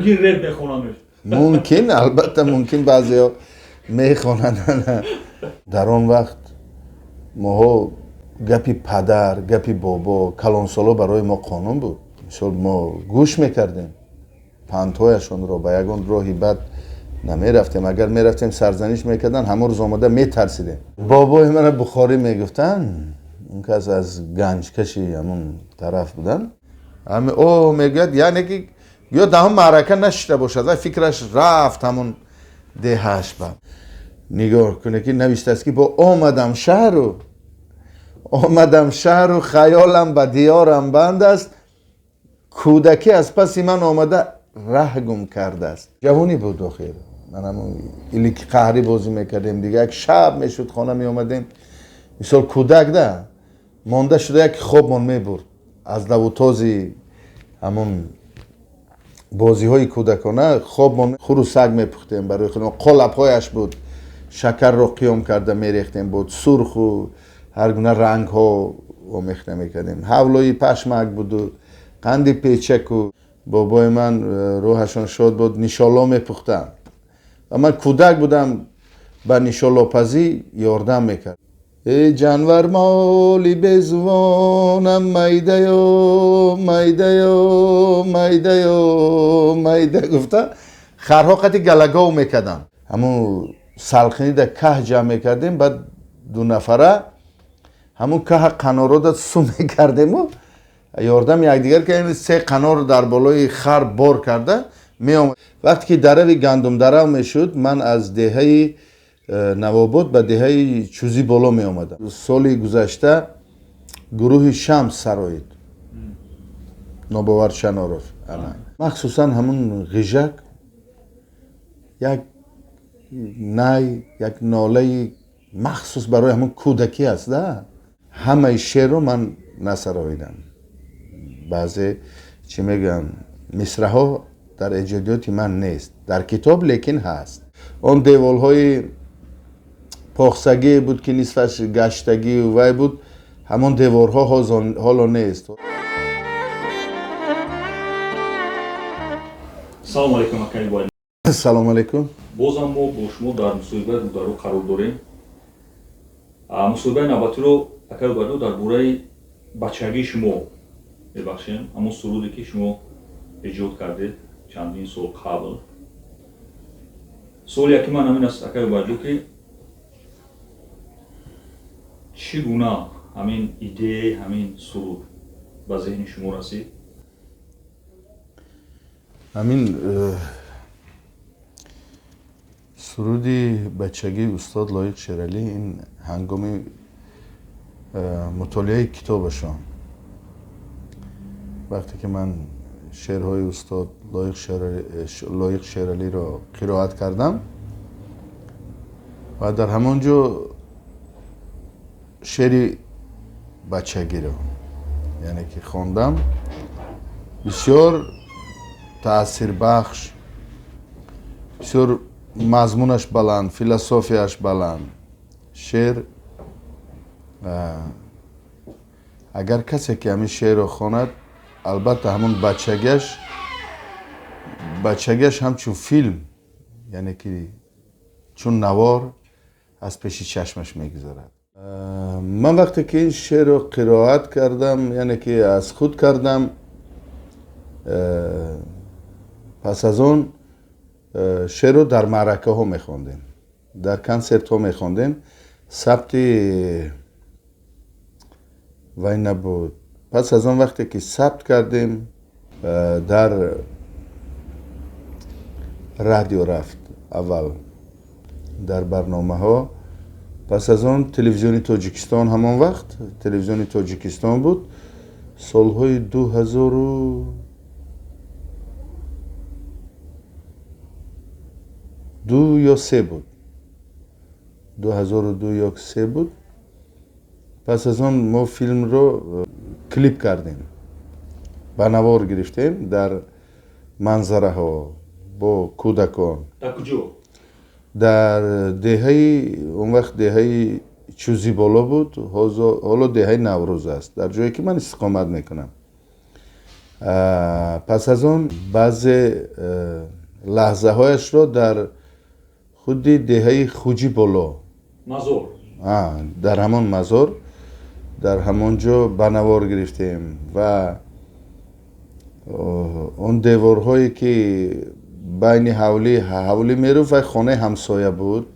ممکن رپ بخونم. ممکن، البته ممکن بعضیا میخوانند. در آن وقت ما گپی پدر، گپی بابا، کلانسالا برای ما قانون بود. مثلا ما گوش میکردیم پندهایشان را، به یگان راهی بد نمیرفتیم. اگر میرفتیم سرزنش میکردن، همه روز آمده میترسیدیم. بابای من بخاری میگفتن، اون کس از گنج کشی همون طرف بودن. همه او میگد یعنی که یا دهم معرکه نشده باشد و فکرش رفت همون دهش. با نگاه کنه که نوشته است که با آمدم شهر و خیالم به دیارم بند است، کودکی از پس من آمده ره گم کرده است. جوانی بود آخر. من همون ایلیک قهری بازی میکردیم دیگه. یک شب میشد خانه می آمدیم، مثال کودک ده مانده شده یک خواب من میبرد از لب و تازی همون بازی های کودکانه. خواب من خور و سگ میپختیم برای خودم. قالب هایش بود، شکر رو قیام کرده میریختیم، بود سرخ و هر گونه رنگ ها آمیخته میکردیم. حولای پشمک بود و قندی پیچک و بابای من روحشان شاد بود نیشالا میپختن و من کودک بودم به نیشالا پزی یاردم میکرد. ای جانور مالی بزوانم میده یا میده یا میده یا میده گفته خرها قطی گلگاو میکردن. همون سلخینی در که جمع میکردیم، بعد دو نفره همون که قنار رو سو میکردیم و یاردم یک دیگر که سه قنار در بالای خر بار کرده میام. وقتی که دره گندم دره میشد، من از دهه نواباد به دهه چوزی بالا می آمدم. سالی گذشته گروه شمس سرایید ناباور شناراف، مخصوصا همون غیژک یک نای، یک ناله مخصوص برای همون کودکی است ده. همه شعر رو من نسراییدم. بعضی چی میگم مصرع ها در ایجادیات من نیست، در کتاب لیکن هست. اون دیوال های پاخسگی بود که نصفش گشتگی و وای بود، همون دیوارها حالا نیست. سلام علیکم اکای بای. سلام علیکم. بازم ما با شما در مصاحبه رو قرار داریم. مصاحبه نوبتی رو اکای بای در باره بچگی شما ببخشیم، همون سرودی که شما ایجاد کردید چندین سال قبل. سوال یکی من همین است اکای بای که چگونه همین ایده همین سرود به ذهن شما رسید؟ همین سرودی بچگی استاد لایق شیرالی، این هنگام مطالعه کتابشان، وقتی که من شعرهای استاد لایق شیرالی را قرائت کردم و در همانجا شعری بچگی رو یعنی که خواندم، بسیار تأثیر بخش، بسیار مضمونش بلند، فیلسوفیش بلند. شعر اگر کسی که همین شعر رو خواند، البته همون بچگیش همچون فیلم، یعنی که چون نوار از پیش چشمش میگذارد. من وقتی که این شعر رو قرائت کردم، یعنی که از خود کردم، پس از اون شعر رو در معرکه ها میخوندیم، در کنسرت ها میخوندیم. ثبتی وای نبود. پس از اون وقتی که ثبت کردیم، در رادیو رفت اول در برنامه ها. پس از اون تلویزیون تاجیکستان، همون وقت تلویزیون تاجیکستان بود، سالهای 2002 یا 3 بود، 2002 یا 3 بود. پس از اون ما فیلم رو کلیپ کردیم، با نوار گرفتیم در منظره ها با کودکان. در کجا؟ در دهه، اون وقت دهه چوزی بالا بود، حالا دهه نوروز است، در جایی که من استقامت میکنم. پس از اون بعضی لحظه هایش رو در خودی دهه خوجی بولو مازور در همون مزار در همونجا بنوار گرفتیم و اون دیوارهایی که بین حولی میرفت و خانه همسایه بود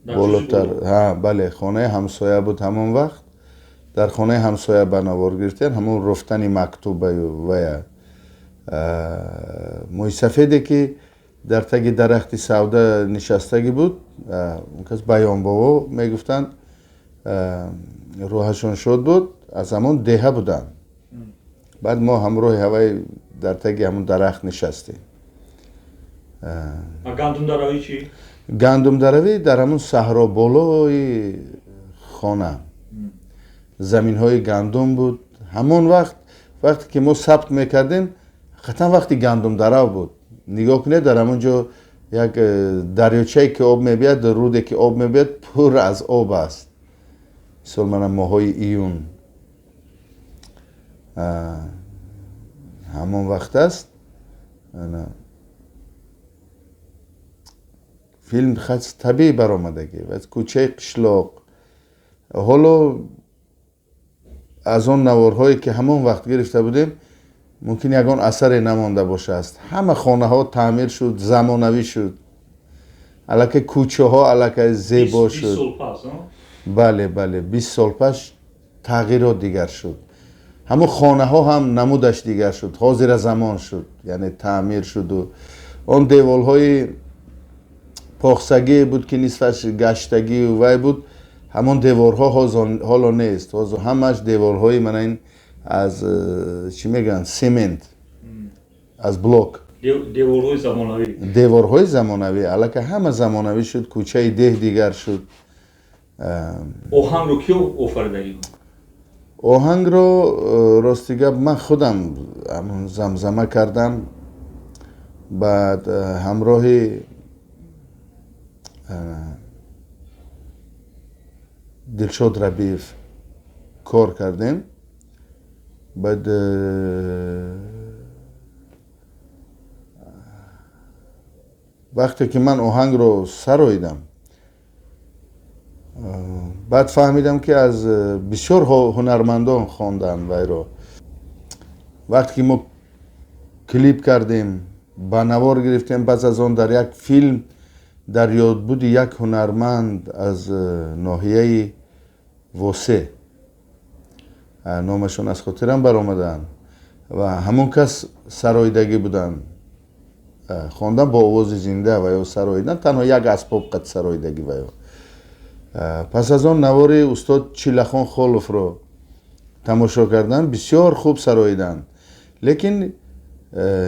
بالاتر. بله خانه همسایه بود همون وقت. در خانه همسایه بنوار گرفتیم همون رفتن مکتوب و موی سفیدی که در تگ درخت سودا نشستگی بود اون کس بیان بابا میگفتن روحشون شد بود از همون دهه بودن. بعد ما همراه هوای در تگ همون درخت نشستیم. گندم دروی چی؟ گندم دروی در همون صحرا بالای خانه زمین های گندم بود. همون وقتی که ما ثبت میکردیم قطعا وقتی گندم درو بود. نگاه کنید در همونجا یک دریاچه‌ای که آب میبید رودی که آب میبید پر از آب است مثل من ماهای ایون. همون وقت است فیلم خط طبیعی برآمدگی و از کوچه قشلاق. حالا از اون نوارهایی که همون وقت گرفته بودیم ممکن یگان اثر نمانده باشه است. همه خانه ها تعمیر شد زمانوی شد الکه کوچه ها الکه زیبا شد. 20 سال پس بله 20 سال پس تغییرات دیگر شد. همون خانه ها هم نمودش دیگر شد حاضر زمان شد یعنی تعمیر شد و اون دیوال های پاخسگی بود که نصفش گشتگی و وای بود همون دیوارها حالا نیست. همش دیوارهای من این از چی میگن سیمنت از بلوک دیوارهای زمانوی الکه همه زمانوی شد. کوچه ده دیگر شد. آهنگ رو کی آفریدگی؟ آهنگ رو راستی گپ من خودم زمزمه کردم. بعد همراه دلشاد ربیف کار کردیم. بعد وقتی که من آهنگ رو سراییدم بعد فهمیدم که از بسیار هنرمندان خواندن وای رو. وقتی که ما کلیپ کردیم بنوار گرفتیم پس از اون در یک فیلم در یاد بود یک هنرمند از ناحیه وسه نامشون از خاطرم برآمدن و همون کس سراییدگی بودن خواندن با آواز زنده و یا سراییدن تنها یک اسباب قد سراییدگی و یا. پس از اون نوار استاد چیلخان خالف رو تماشا کردن بسیار خوب سراییدن لیکن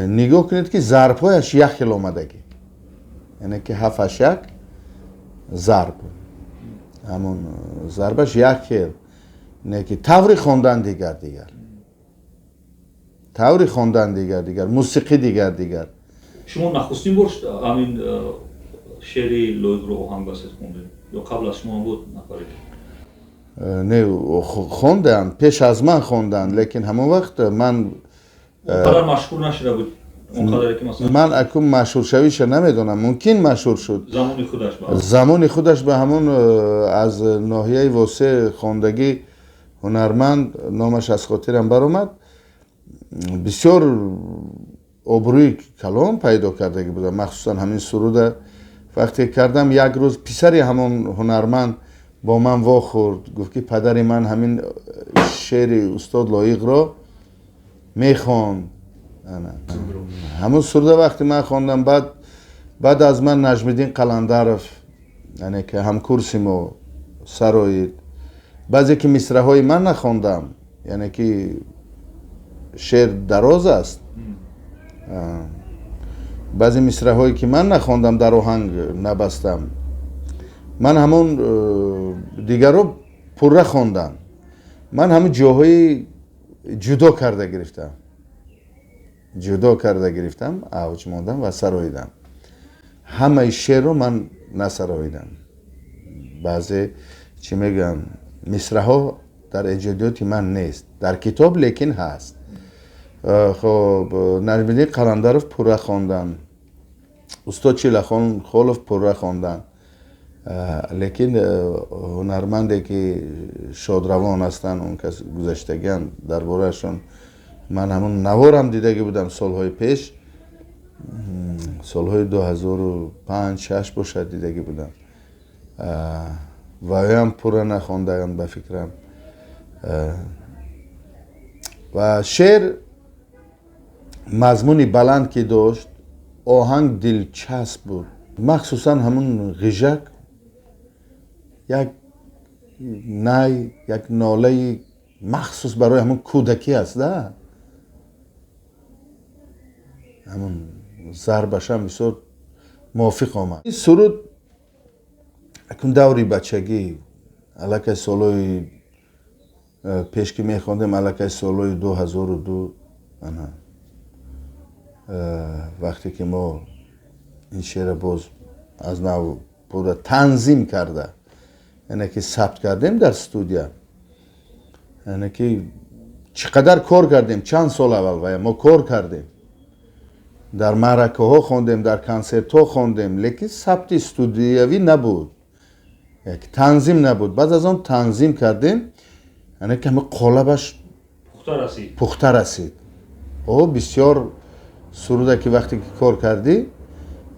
نگاه کنید که ضربهایش یک کیلو آمدگی یعنی که هفتش یک ضرب همون ضربش یک کیل نه که طوری خواندن دیگر طوری خواندن دیگر موسیقی دیگر. شما نخستین بار همین شعری لویگ رو آهنگ بسید خوندید یا قبل از شما بود نفری؟ نه خوندن پیش از من خوندن لیکن همون وقت من اونقدر مشهور نشده بود اونقدر که مثلا من اکنون مشهور شویش نمیدونم ممکن مشهور شد زمان خودش به همون از ناحیه واسه خواندگی هنرمند نامش از خاطرم برآمد بسیار آبروی کلام پیدا کردگی بود مخصوصا همین سرود وقتی کردم یک روز پسری همون هنرمند با من واخورد گفت که پدر من همین شعر استاد لایق را میخواند. همون سرود وقتی من خواندم بعد از من نجم الدین قلندرف یعنی که هم کرسیمو سرایید بعضی که مصرع های من نخواندم یعنی که شعر دراز است بعضی مصرع هایی که من نخواندم در آهنگ نبستم من همون دیگر رو پره خواندم من همون جاهای جدا کرده گرفتم اوج موندم و سراییدم همه شعر رو من نسراییدم بعضی چی میگن مصرع ها در ایجادیات من نیست در کتاب لیکن هست خب نجمیدی قلندرов پورا خواندن، استاد چیلاخان خولف پورا خواندن، لیکن هنرمندی که شادروان هستن اون کس گذشتگان دربارهشون من همون نوارم دیده بودم سالهای پیش، سالهای 2005-6 باشد دیده بودم و هم پورا نخواندن به فکرم. و شعر مضمونی بلند که داشت، آهنگ دلچسب بود، مخصوصا همون غژک یک نای، یک ناله مخصوص برای همون کودکی است ده، همون ضربش هم بسیار موافق آمد. این سرود اکن دوری بچگی علاقه سالوی پیش که میخوندم علاقه سالوی 2002 وقتی که ما این شعر باز از نو پورا تنظیم کرده، یعنی که ثبت کردیم در استودیو، یعنی که چقدر کار کردیم چند سال اول و ما کار کردیم، در معرکه ها خوندیم، در کنسرت ها خوندیم، لیکن ثبت استودیوی نبود، یک تنظیم نبود. بعد از آن تنظیم کردیم، یعنی که همه قالبش پخته رسید. او بسیار سروده که وقتی که کار کردی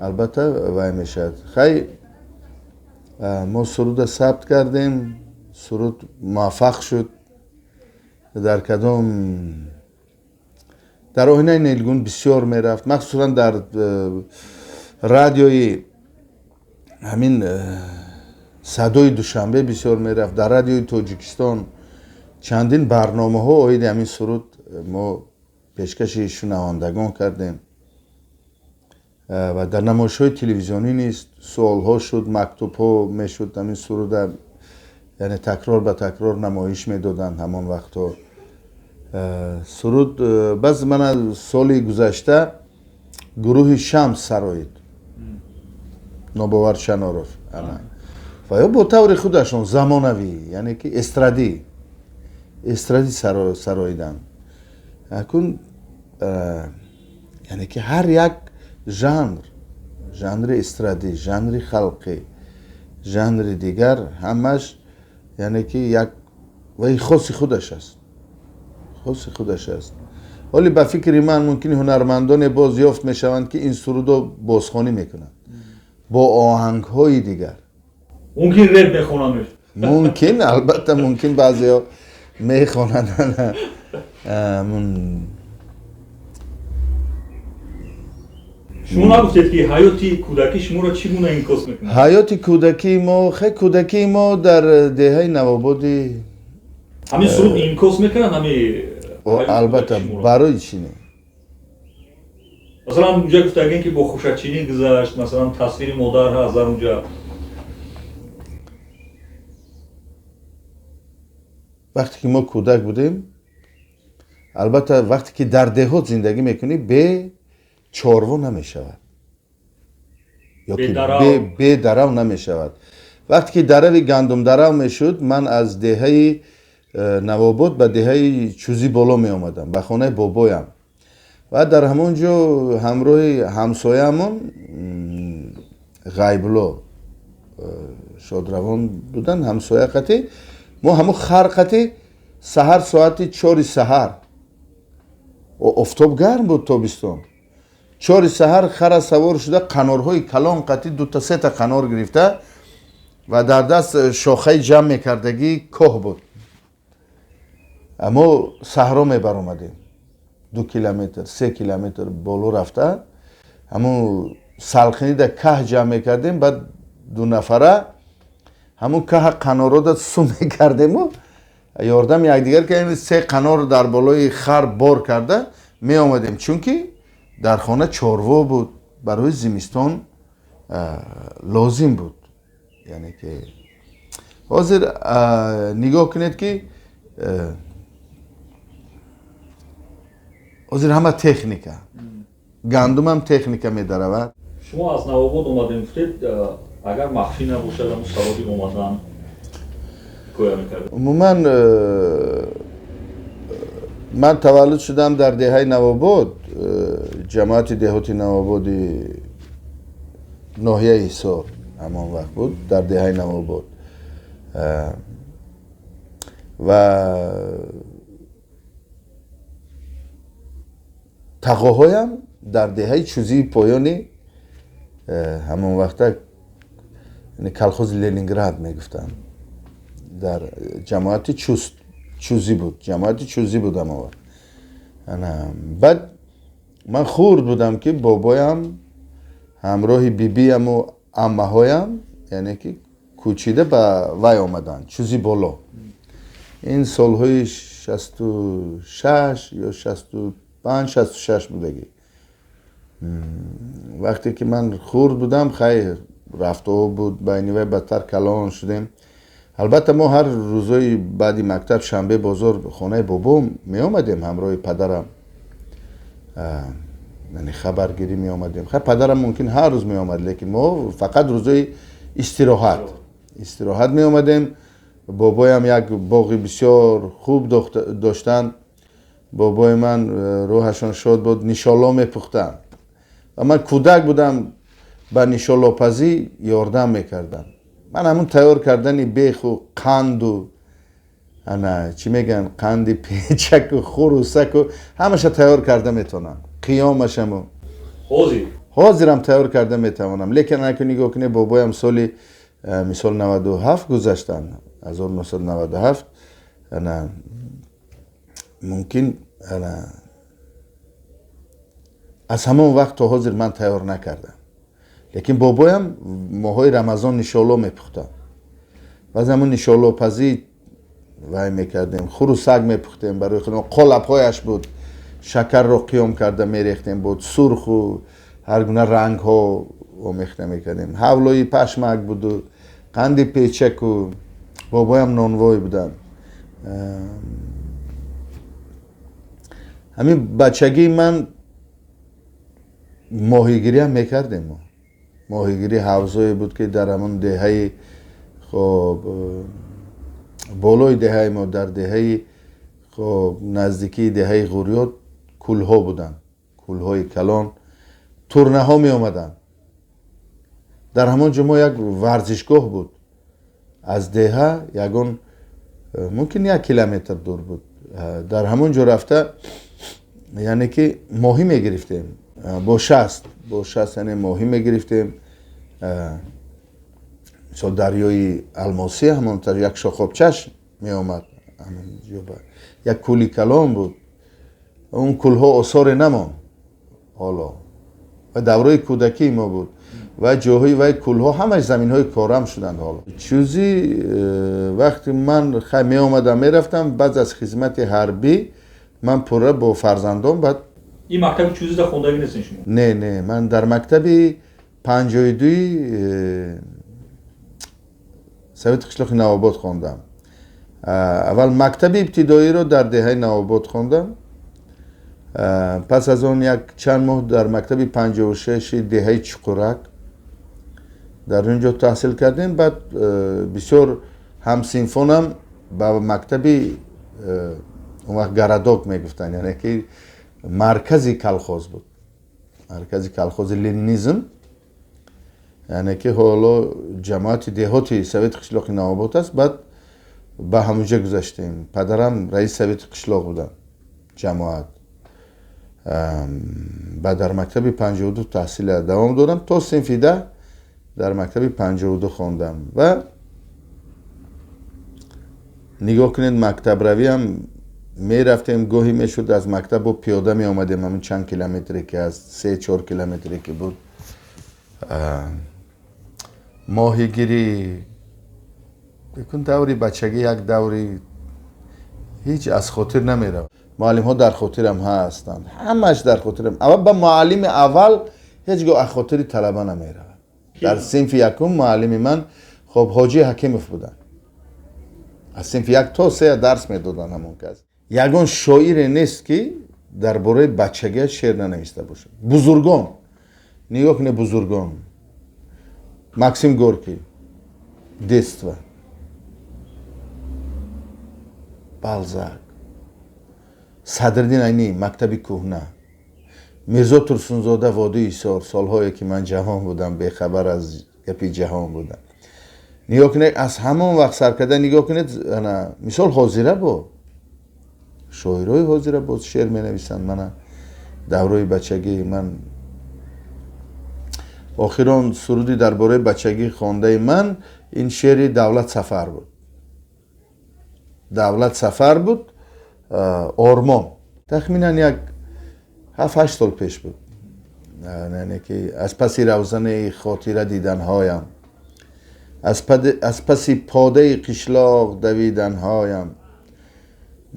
البته وای میشد. خیلی ما سرود ثبت کردیم، سرود موفق شد، در کدام در آینه نیلگون بسیار میرفت، مخصوصا در رادیوی همین صدای دوشنبه بسیار میرفت، در رادیوی تاجیکستان چندین برنامه ها اوید همین سرود ما پیشکش شنوندگان کردیم و در نمایش های تلویزیونی نیست، سوال ها شد، مکتوب ها میشد، همین سرود یعنی تکرار به تکرار نمایش میدادن همون وقتا سرود. بس من از سالی گذشته گروه شمس سرایید نوباور شناروف و یا با طور خودشون زمانوی، یعنی که استرادی سراییدن اکن، یعنی که هر یک ژانر استرادی، ژانر خلقی، ژانر دیگر همش یعنی که یک وی خاص خودش است. ولی به فکر من ممکنه هنرمندان باز یافت میشوند که این سرودو بازخوانی میکنند با آهنگ های دیگر. ممکن رپ بخونن، ممکن، البته ممکن بعضیا میخوانند. شما نگفتید که حیاتی کودکی شما را چگونه انعکاس میکنه؟ حیات کودکی ما در دهه نوابادی همین سرود انعکاس میکنن همین البته برای چینه. مثلا اونجا گفتگین که با خوشچینی گذشت، مثلا تصویر مادر هست در اونجا. وقتی که ما کودک بودیم، البته وقتی که در دهات زندگی میکنی به چاروا نمیشود یا که به درو نمیشود. وقتی که درو گندم درو میشد، من از دهه نواباد به دهه چوزی بالا می آمدم به خانه بابایم و در همونجا همراه همسایه‌مون غیبلا شادروان بودن، همسایه قطعی ما همون خرقتی سحر ساعت 4 سحر افتاب گرم بود تابستان، 4 سحر خر سوار شده، قنارهای کلان قطعی 2-3 تا قنار گرفته و در دست شاخه جمع میکردگی که بود. اما صحرا میبر اومدیم 2 کیلومتر 3 کیلومتر بالا رفته، همون سلخنی در که جمع میکردیم، بعد 2 نفره همون که قنارا دا سو میکردیم و یاردم یکدیگر که 3 قنار در بالای خر بار کرده می آمدیم، چون که در خانه چاروا بود، برای زمستان لازم بود. یعنی که حاضر نگاه کنید که حاضر همه تکنیکه، گندم هم تکنیکه می درود. شما از نواباد اومدین گفتید اگر مخفی نباشد همون سوادی اومدن کویا میکرد؟ عموما من تولد شدم در دهه نواباد. جماعت دهاتی نوابادی ناحیه ایسار همان وقت بود، در دهه نواباد. و تقاهایم در دهه چوزی پایانی همون وقت کلخوز لنینگراد میگفتن، در جماعت چوزی بود، جماعت چوزی بودم اون وقت. بعد من خورد بودم که بابایم همراه بیبیم و عمه هایم یعنی که کوچیده به وی آمدن چوزی بالا. این سالهای 66 یا 65 66 بودگی. وقتی که من خورد بودم خیلی رفته بود بینی و بدتر کلان شدیم. البته ما هر روزای بعدی مکتب شنبه بازار خانه بابام می آمدیم همراه پدرم، یعنی خبرگیری می آمدیم. خب پدرم ممکن هر روز می آمد لیکن ما فقط روزای استراحت می آمدیم. بابای هم یک باغی بسیار خوب داشتن. بابای من روحشان شاد بود، نیشالا می پختن و من کودک بودم به نیشالا پزی یاردم میکردم. من همون تیار کردن بیخ و قند و چی میگن قند پیچک و خروسک و همش تیار کرده میتونم. قیامشم حاضرم تیار کرده میتونم. لیکن اگه نگاه کنی بابایم سالی مثال 97 گذشتن، 1997 ممکن از همون وقت تا حاضر من تیار نکردم. لیکن بابایم ماهای رمضان نیشالا میپختن و از همون نیشالا پزی وای میکردیم، خروسک میپختیم برای خودم. قالب هایش بود، شکر رو قیام کرده میریختیم، بود سرخ و هر گونه رنگ ها آمیخته میکردیم. حولای پشمک بود و قند پیچک و بابایم نانوای بودن. همین بچگی من ماهیگیری هم میکردیم. ماهیگیری حوضایی بود که در همون دهه خب بالای دهه ما در دهه خب نزدیکی دهه غوریات کلها بودن، کلهای کلان تورنه ها می آمدن. در همون جمعه یک ورزشگاه بود از دهه یگان ممکن 1 کیلومتر دور بود. در همون جا رفته یعنی که ماهی می گرفتیم با شست یعنی ماهی می گرفتیم. مثال دریای الماسی همونطور یک شاخابچش می آمد، یک کولی کلان بود. اون کلها آثار نمان حالا و دوره کودکی ما بود و جاهای و کلها همش زمین های کارم شدند. حالا چوزی وقتی من می آمدم می رفتم بعد از خدمت حربی من پره با فرزندان. بعد این مکتب چوزی در خوندگی نیستین شما؟ نه من در مکتب 52 سویت قشلاق نواباد خوندم. اول مکتب ابتدایی رو در دهه نواباد خوندم. پس از اون یک چند ماه در مکتب 56 دهه چقرک در اونجا تحصیل کردیم. بعد بسیار همسینفونم با مکتب اون وقت گرداک میگفتن، یعنی که مرکزی کلخوز بود، مرکزی کلخوز لنینیزم، یعنی که حالا جماعت دهاتی سویت قشلاق نواباد است. بعد به همونجا گذاشتیم. پدرم رئیس سویت قشلاق بودن جماعت. بعد در مکتب 52 تحصیل دوام دادم تا صنف 10 در مکتب 52 خوندم و نگاه کنید مکتب روی هم می رفتیم، گاهی می شد از مکتب و پیاده می آمدیم همون چند کیلومتری که از 3-4 کیلومتری که بود. ماهیگیری بکن دوری بچگی یک دوری هیچ از خاطر نمی رو. معلم ها در خاطرم هستند، همش در خاطرم. اول با معلم اول هیچگاه از خاطر طلبه نمی رو. در صنف یکم معلم من خب حاجی حکیموف بودن، از صنف 1 تا 3 درس می دادن. همون کس یگان شاعر نیست که درباره بچگی شعر ننوشته باشه. بزرگان نگاه کنه، بزرگان ماکسیم گورکی، دستو، بالزاک، صدرالدین عینی مکتب کوهنه، میرزا ترسونزاده وادی ایسار، سالهایی که من جوان بودم بیخبر از گپی جهان بودم. نگاه کنید از همون وقت سرکرده نگاه کنید مثال حاضره با شاعرای حاضره با شعر می نویسند. من دوره بچگی من آخران سرودی درباره بچگی خوانده من این شعر دولت سفر بود. دولت سفر بود آرمان تخمینا یک 7-8 سال پیش بود. یعنی که از پسی روزن خاطره دیدنهایم، از پسی پاده قشلاق دویدنهایم،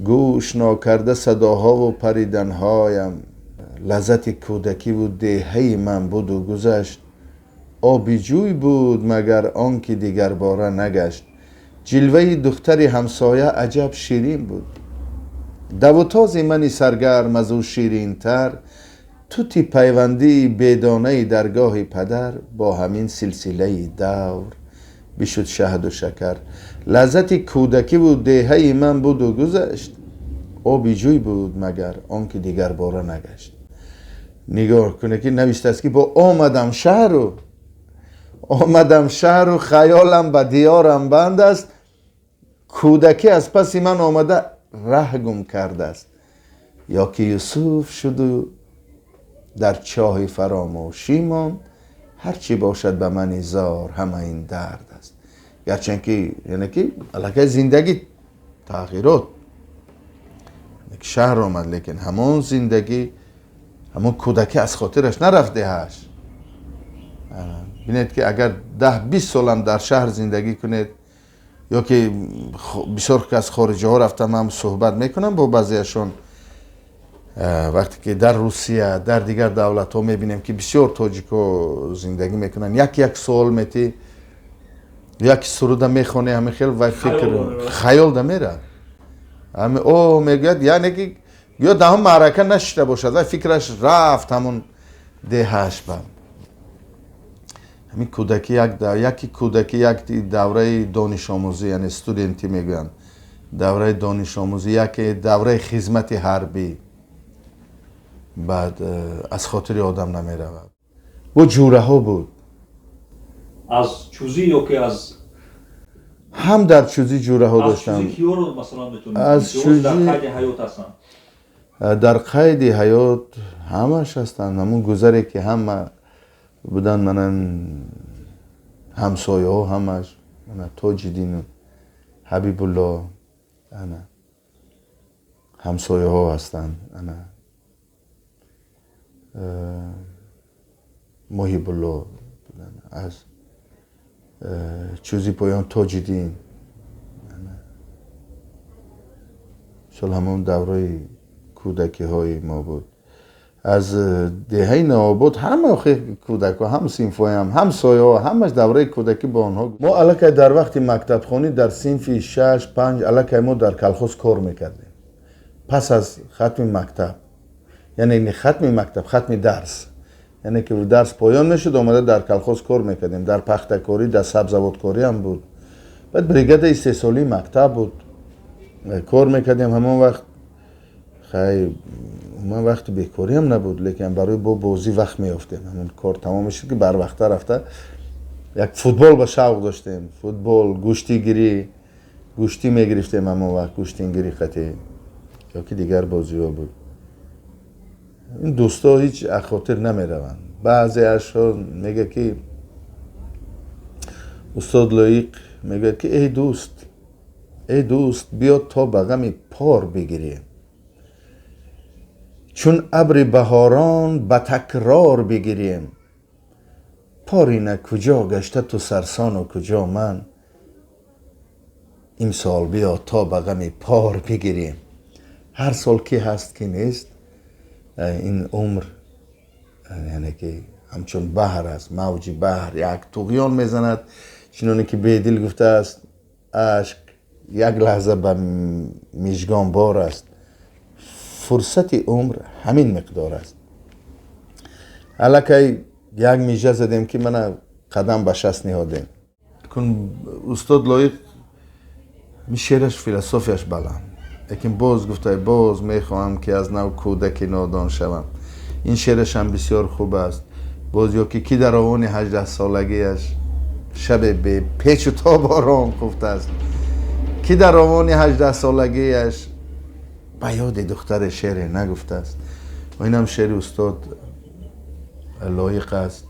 گوش ناکرده صداها و پریدنهایم، لذت کودکی بود دهه من بود و گذشت، آبی جوی بود مگر آنکه دیگر باره نگشت، جلوه دختر همسایه عجب شیرین بود، دوتاز منی سرگرم از او شیرین تر، توتی پیوندی بدانه درگاه پدر، با همین سلسله دور بشد شهد و شکر، لذت کودکی بود دهه من بود و گذشت، آبی جوی بود مگر آنکه دیگر باره نگشت. نگاه کنه که نوشته است که با آمدم شهر و خیالم به دیارم بند است، کودکی از پس من آمده ره گم کرده است، یا که یوسف شد و در چاه فراموشی ماند، هرچی باشد به من زار همه این درد است. گرچه که یعنی که علاقه زندگی تغییرات یک شهر آمد، لیکن همون زندگی همون کودکی از خاطرش نرفته هش. بینید که اگر 10-20 سال هم در شهر زندگی کنید، یا که بسیار که از خارجه ها رفتم هم صحبت میکنم با بعضیشون، وقتی که در روسیه در دیگر دولت ها میبینیم که بسیار تاجیک ها زندگی میکنن، یک سوال میتی یک سروده میخونه همه خیلی و فکر خیال ده میره همه او میگوید یعنی که یا ده هم معرکه نشده باشد و فکرش رفت همون دهش بم. همین کودکی یک دوره دانش آموزی یعنی استودنتی میگوین، دوره دانش آموزی، یک دوره خدمت حربی، بعد از خاطر آدم نمیره. با جوره ها بود از چوزی یا که از هم در چوزی جوره ها داشتم. از چوزی کیا رو مثلا میتونید از چوزی در قید حیات هستن؟ در قید حیات همش هستن، همون گذره که همه بودن منن همسایه ها همش تاج دین حبیب الله همسایه ها هستن، محیب الله از چوزی پایان تاج دین، سال همون دوره کودکی های ما بود. از دهه نوآباد همه کودک ها هم صنفای هم سایه ها همش دوره کودکی با آنها. ما الکی در وقت مکتب خانی در صنف 6-5 الکی ما در کلخوز کار میکردیم پس از ختم مکتب، یعنی ختم مکتب ختم درس، یعنی که درس پایان نشد آمده در کلخوز کار میکردیم، در پختکاری در سبزوادکاری هم بود. بعد بریگاد 3 سالی مکتب بود کار میکردیم. همون وقت خیلی من وقت بیکاری هم نبود، لیکن برای بازی وقت میافتیم. همون کار تمام شد که بر وقت رفته یک فوتبال به شوق داشتیم، فوتبال، گوشتی میگرفتیم همون وقت، گوشتینگیری خطی یا که دیگر بازی ها بود. این دوستا هیچ اخاطر نمیروند. بعضی اشها میگه که استاد لایق میگه که ای دوست بیا تا به غم پار بگیریم، چون ابر بهاران به تکرار بگیریم، پارینه کجا گشته تو سرسان و کجا من، امسال بیا تا به غم پار بگیریم. هر سال که هست که نیست، این عمر یعنی که همچون بحر است، موج بحر یک طغیان میزند، چنانه که بیدل گفته است اشک یک لحظه به میژگان بار است، فرصت عمر همین مقدار است. الکی یک میژه زدیم که من قدم به 60 نهادیم. کن استاد لایق می شعرش فلسفیش بلند، لیکن باز گفته باز میخواهم که از نو کودکی نادان شوم. این شعرش هم بسیار خوب است. باز یا که کی در آوان 18 سالگیش شب به پیچ و تاب آرام خفته است. کی در آوان 18 سالگیش به یاد دختر شعر نگفته است. و این هم شعر استاد لایق است.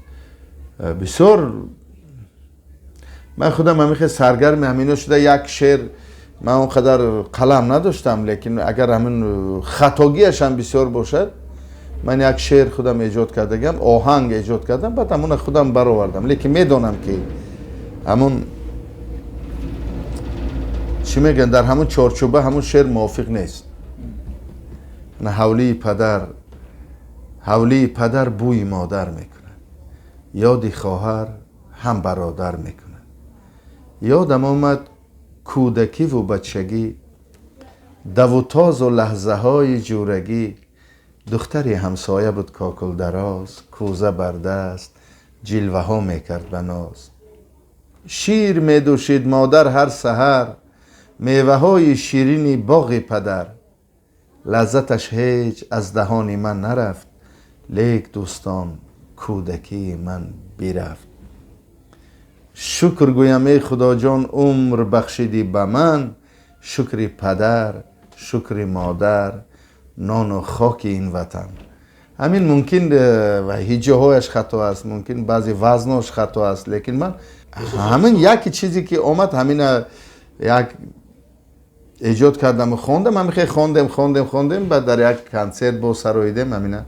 بسیار من خودم همیشه سرگرم همینو شده. یک شعر من اونقدر قلم نداشتم، لیکن اگر همین خطاگیش هم بسیار باشد من یک شعر خودم ایجاد کردم، آهنگ ایجاد کردم، بعد همون خودم برآوردم. لیکن میدونم که همون چی میگن در همون چارچوبه همون شعر موافق نیست. نه حولی پدر بوی مادر میکنه، یادی خواهر هم برادر میکنه. یادم آمد کودکی و بچگی، دو و تاز و لحظه های جورگی. دختری همسایه بود کاکل دراز، کوزه بر دست جلوه ها میکرد به ناز. شیر میدوشید مادر هر سحر، میوه های شیرینی باغ پدر. لذتش هیچ از دهان من نرفت، لیک دوستان کودکی من بیرفت. شکر گویم ای خدا جان عمر بخشیدی به من، شکر پدر شکر مادر نان و خاک این وطن. همین ممکن و هیجه هایش خطا است، ممکن بعضی وزناش خطا است، لیکن من همین یک چیزی که اومد همین یک ایجاد کردم و خوندم. من میخوای خوندم بعد در یک کنسرت با سراییدم، همین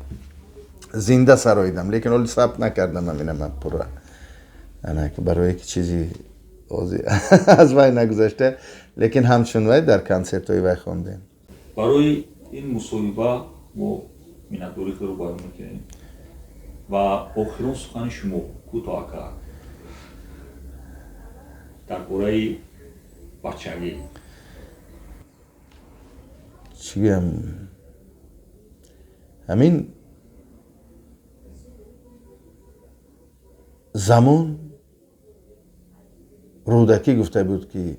زنده سراییدم، لیکن ولی ثبت نکردم. همین من پورا انا که برای یک چیزی از وای نگذاشته، لیکن همچون وای در کنسرت های وای خوندیم. برای این مصاحبه ما منتداری رو بیان میکنیم و آخرین سخن شما کوتاه درباره بچگی. چی بگم؟ همین زمان رودکی گفته بود که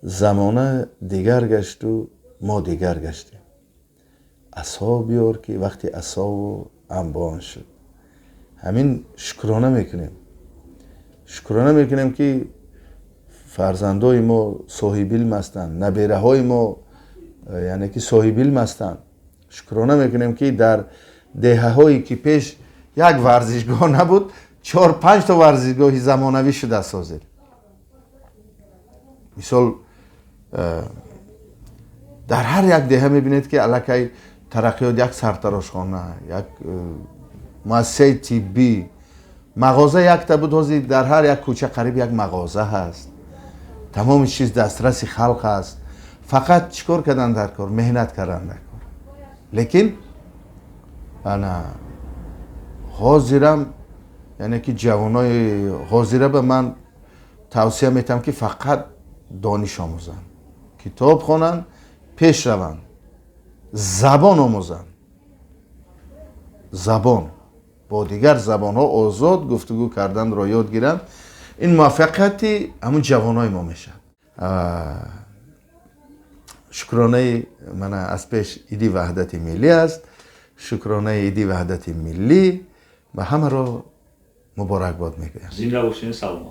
زمانه دیگر گشت و ما دیگر گشتیم. عصا بیار که وقتی عصا و انبان شد. همین شکرانه میکنیم که فرزندای ما صاحب علم هستند، نبیره های ما یعنی که صاحب علم هستند. شکرانه میکنیم که در دهه هایی که پیش یک ورزشگاه نبود 4-5 تا ورزشگاه زمانوی شده سازید. مثال در هر یک دهه میبینید که الکی ترقیات یک سرتراشخانه، یک مؤسسه طبی، مغازه یک تا بود، در هر یک کوچه قریب یک مغازه هست. تمام چیز دسترس خلق است. فقط چیکار کردن در کار؟ مهنت کردن در کار. لیکن انا حاضرم یعنی که جوانای حاضره به من توصیه میتم که فقط دانش آموزن، کتاب خوانن، پیش روند، زبان آموزن، زبان با دیگر زبان ها آزاد گفتگو کردن را یاد گیرن. این موفقیتی همون جوانای ما میشه. شکرانه من از پیش ایدی وحدت ملی است. شکرانه ایدی وحدت ملی و همه را مبارکباد میگویم. زنده باشین. سلام.